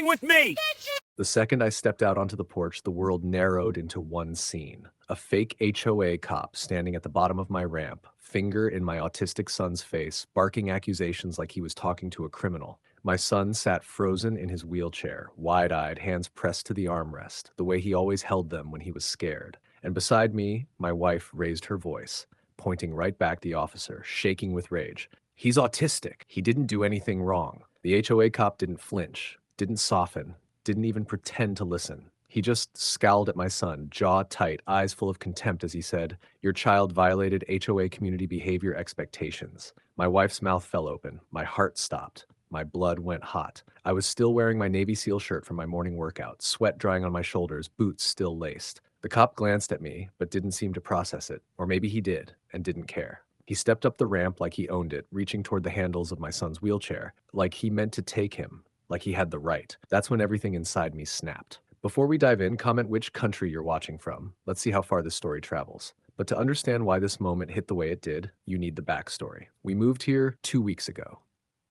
with me? The second I stepped out onto the porch, the world narrowed into one scene. A fake HOA cop standing at the bottom of my ramp, finger in my autistic son's face, barking accusations like he was talking to a criminal. My son sat frozen in his wheelchair, wide-eyed, hands pressed to the armrest, the way he always held them when he was scared. And beside me, my wife raised her voice, pointing right back at the officer, shaking with rage. He's autistic. He didn't do anything wrong. The HOA cop didn't flinch, didn't soften, didn't even pretend to listen. He just scowled at my son, jaw tight, eyes full of contempt as he said, "Your child violated HOA community behavior expectations." My wife's mouth fell open. My heart stopped. My blood went hot. I was still wearing my Navy SEAL shirt from my morning workout, sweat drying on my shoulders, boots still laced. The cop glanced at me, but didn't seem to process it. Or maybe he did, and didn't care. He stepped up the ramp like he owned it, reaching toward the handles of my son's wheelchair, like he meant to take him, like he had the right. That's when everything inside me snapped. Before we dive in, comment which country you're watching from. Let's see how far this story travels. But to understand why this moment hit the way it did, you need the backstory. We moved here 2 weeks ago.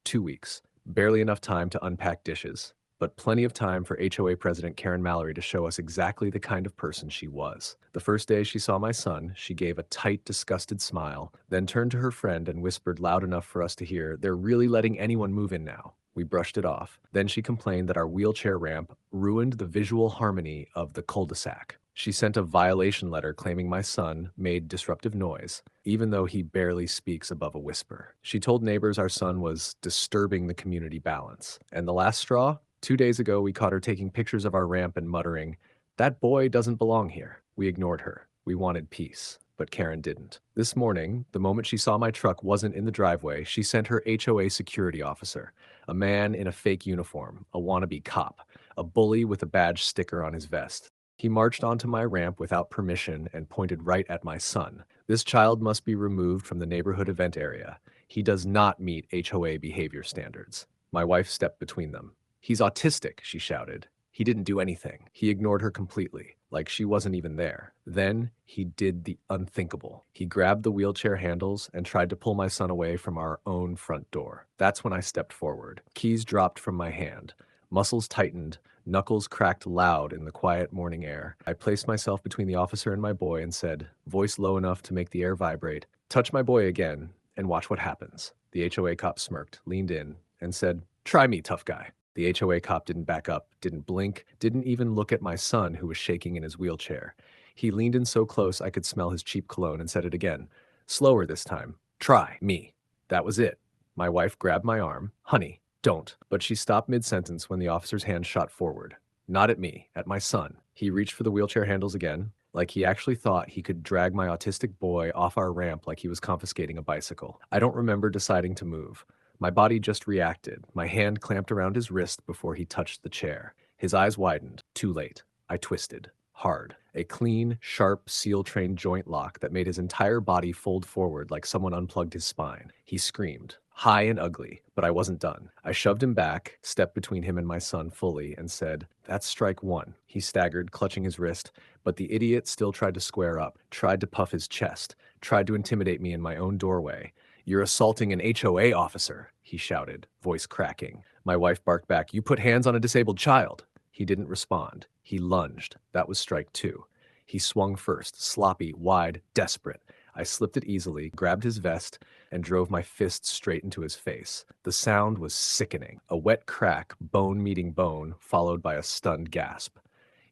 2 weeks. Barely enough time to unpack dishes, but plenty of time for HOA President Karen Mallory to show us exactly the kind of person she was. The first day she saw my son, she gave a tight, disgusted smile, then turned to her friend and whispered loud enough for us to hear, "They're really letting anyone move in now." We brushed it off. Then she complained that our wheelchair ramp ruined the visual harmony of the cul-de-sac. She sent a violation letter claiming my son made disruptive noise, even though he barely speaks above a whisper. She told neighbors our son was disturbing the community balance. And the last straw? 2 days ago, we caught her taking pictures of our ramp and muttering, "That boy doesn't belong here." We ignored her. We wanted peace. But Karen didn't. This morning, the moment she saw my truck wasn't in the driveway, she sent her HOA security officer, a man in a fake uniform, a wannabe cop, a bully with a badge sticker on his vest. He marched onto my ramp without permission and pointed right at my son. "This child must be removed from the neighborhood event area. He does not meet HOA behavior standards." My wife stepped between them. "He's autistic," she shouted. "He didn't do anything." He ignored her completely, like she wasn't even there. Then he did the unthinkable. He grabbed the wheelchair handles and tried to pull my son away from our own front door. That's when I stepped forward. Keys dropped from my hand. Muscles tightened, knuckles cracked loud in the quiet morning air. I placed myself between the officer and my boy and said, voice low enough to make the air vibrate, "Touch my boy again and watch what happens." The HOA cop smirked, leaned in, and said, "Try me, tough guy." The HOA cop didn't back up, didn't blink, didn't even look at my son who was shaking in his wheelchair. He leaned in so close I could smell his cheap cologne and said it again. Slower this time. "Try me." That was it. My wife grabbed my arm. "Honey, don't." But she stopped mid-sentence when the officer's hand shot forward. Not at me, at my son. He reached for the wheelchair handles again, like he actually thought he could drag my autistic boy off our ramp like he was confiscating a bicycle. I don't remember deciding to move. My body just reacted. My hand clamped around his wrist before he touched the chair. His eyes widened. Too late. I twisted. Hard. A clean, sharp, seal-trained joint lock that made his entire body fold forward like someone unplugged his spine. He screamed. High and ugly, but I wasn't done. I shoved him back, stepped between him and my son fully, and said, "That's strike one." He staggered, clutching his wrist, but the idiot still tried to square up, tried to puff his chest, tried to intimidate me in my own doorway. "You're assaulting an HOA officer," he shouted, voice cracking. My wife barked back, "You put hands on a disabled child." He didn't respond. He lunged. That was strike two. He swung first, sloppy, wide, desperate. I slipped it easily, grabbed his vest, and drove my fist straight into his face. The sound was sickening. A wet crack, bone meeting bone, followed by a stunned gasp.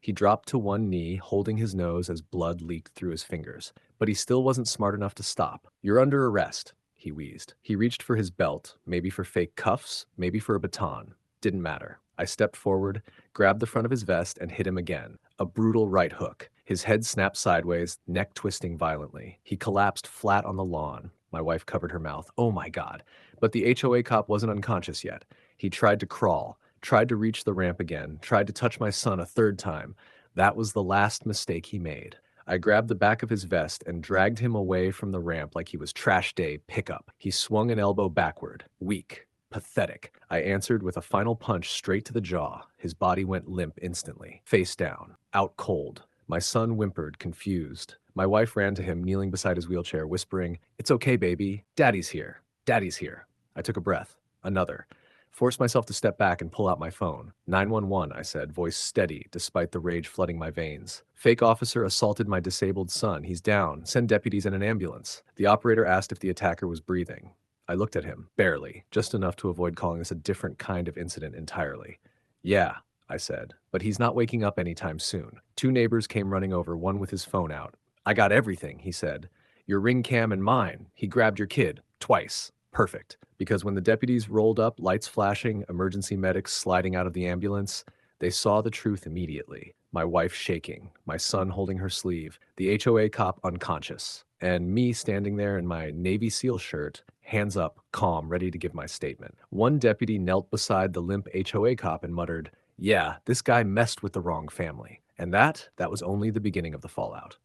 He dropped to one knee, holding his nose as blood leaked through his fingers. But he still wasn't smart enough to stop. "You're under arrest," he wheezed. He reached for his belt, maybe for fake cuffs, maybe for a baton. Didn't matter. I stepped forward, grabbed the front of his vest, and hit him again. A brutal right hook. His head snapped sideways, neck twisting violently. He collapsed flat on the lawn. My wife covered her mouth. Oh my God. But the HOA cop wasn't unconscious yet. He tried to crawl, tried to reach the ramp again, tried to touch my son a third time. That was the last mistake he made. I grabbed the back of his vest and dragged him away from the ramp like he was trash day pickup. He swung an elbow backward. Weak. Pathetic. I answered with a final punch straight to the jaw. His body went limp instantly. Face down. Out cold. My son whimpered, confused. My wife ran to him, kneeling beside his wheelchair, whispering, "It's okay, baby. Daddy's here. Daddy's here." I took a breath. Another. Forced myself to step back and pull out my phone. 911, I said, voice steady despite the rage flooding my veins. Fake officer assaulted my disabled son. He's down. Send deputies and an ambulance. The operator asked if the attacker was breathing. I looked at him, barely, just enough to avoid calling this a different kind of incident entirely. Yeah, I said, but he's not waking up anytime soon. Two neighbors came running over, one with his phone out. I got everything, he said. Your ring cam and mine. He grabbed your kid. Twice. Perfect. Because when the deputies rolled up, lights flashing, emergency medics sliding out of the ambulance, they saw the truth immediately. My wife shaking, my son holding her sleeve, the HOA cop unconscious, and me standing there in my Navy SEAL shirt, hands up, calm, ready to give my statement. One deputy knelt beside the limp HOA cop and muttered, "Yeah, this guy messed with the wrong family." And that was only the beginning of the fallout.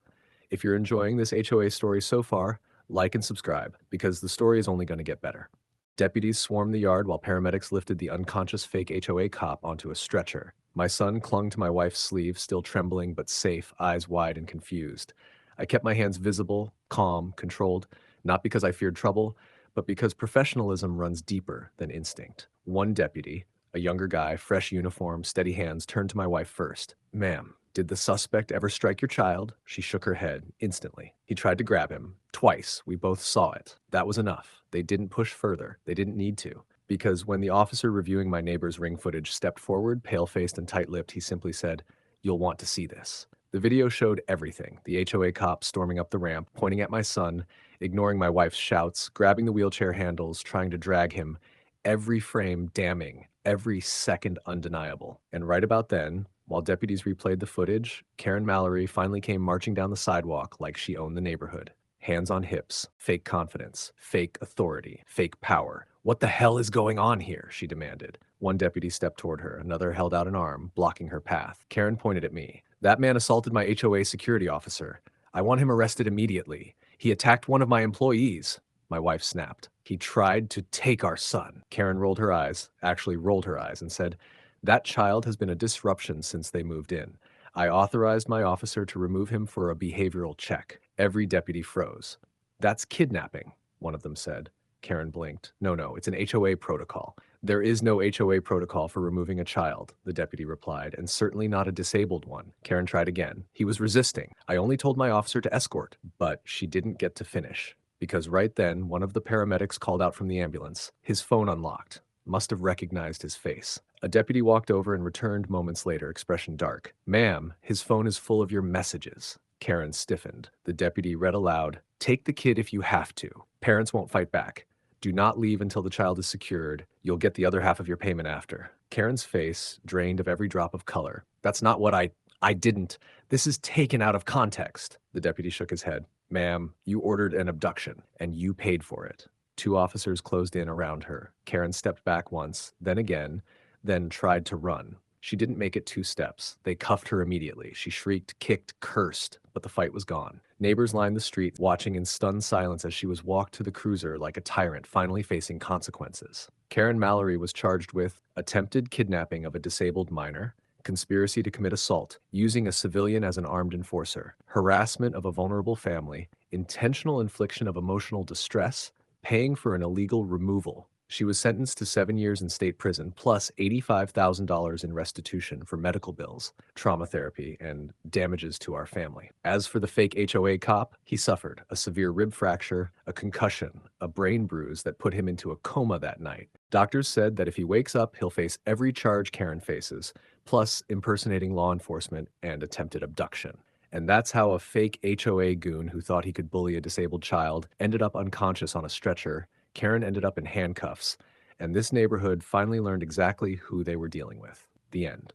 If you're enjoying this HOA story so far, like and subscribe, because the story is only going to get better. Deputies swarmed the yard while paramedics lifted the unconscious fake HOA cop onto a stretcher. My son clung to my wife's sleeve, still trembling but safe, eyes wide and confused. I kept my hands visible, calm, controlled, not because I feared trouble, but because professionalism runs deeper than instinct. One deputy, a younger guy, fresh uniform, steady hands, turned to my wife first. "Ma'am, did the suspect ever strike your child?" She shook her head instantly. "He tried to grab him. Twice. We both saw it. That was enough. They didn't push further. They didn't need to." Because when the officer reviewing my neighbor's ring footage stepped forward, pale-faced and tight-lipped, he simply said, "You'll want to see this." The video showed everything. The HOA cop storming up the ramp, pointing at my son, ignoring my wife's shouts, grabbing the wheelchair handles, trying to drag him. Every frame damning, every second undeniable. And right about then, while deputies replayed the footage, Karen Mallory finally came marching down the sidewalk like she owned the neighborhood. Hands on hips, fake confidence, fake authority, fake power. "What the hell is going on here?" she demanded. One deputy stepped toward her, another held out an arm, blocking her path. Karen pointed at me. "That man assaulted my HOA security officer. I want him arrested immediately. He attacked one of my employees." My wife snapped. "He tried to take our son." Karen rolled her eyes, actually rolled her eyes, and said, "That child has been a disruption since they moved in. I authorized my officer to remove him for a behavioral check." Every deputy froze. "That's kidnapping," one of them said. Karen blinked. No, it's an HOA protocol." "There is no HOA protocol for removing a child," the deputy replied, "and certainly not a disabled one." Karen tried again. "He was resisting. I only told my officer to escort." But she didn't get to finish. Because right then, one of the paramedics called out from the ambulance. His phone unlocked. Must have recognized his face. A deputy walked over and returned moments later, expression dark. "Ma'am, his phone is full of your messages." Karen stiffened. The deputy read aloud, "Take the kid if you have to. Parents won't fight back. Do not leave until the child is secured. You'll get the other half of your payment after." Karen's face drained of every drop of color. "That's not what I didn't. This is taken out of context." The deputy shook his head. "Ma'am, you ordered an abduction, and you paid for it." Two officers closed in around her. Karen stepped back once, then again, then tried to run. She didn't make it 2 steps. They cuffed her immediately. She shrieked, kicked, cursed, but the fight was gone. Neighbors lined the street, watching in stunned silence as she was walked to the cruiser like a tyrant finally facing consequences. Karen Mallory was charged with attempted kidnapping of a disabled minor, conspiracy to commit assault, using a civilian as an armed enforcer, harassment of a vulnerable family, intentional infliction of emotional distress, paying for an illegal removal. She was sentenced to 7 years in state prison, plus $85,000 in restitution for medical bills, trauma therapy, and damages to our family. As for the fake HOA cop, he suffered a severe rib fracture, a concussion, a brain bruise that put him into a coma that night. Doctors said that if he wakes up, he'll face every charge Karen faces, plus impersonating law enforcement and attempted abduction. And that's how a fake HOA goon who thought he could bully a disabled child ended up unconscious on a stretcher. Karen ended up in handcuffs, and this neighborhood finally learned exactly who they were dealing with. The end.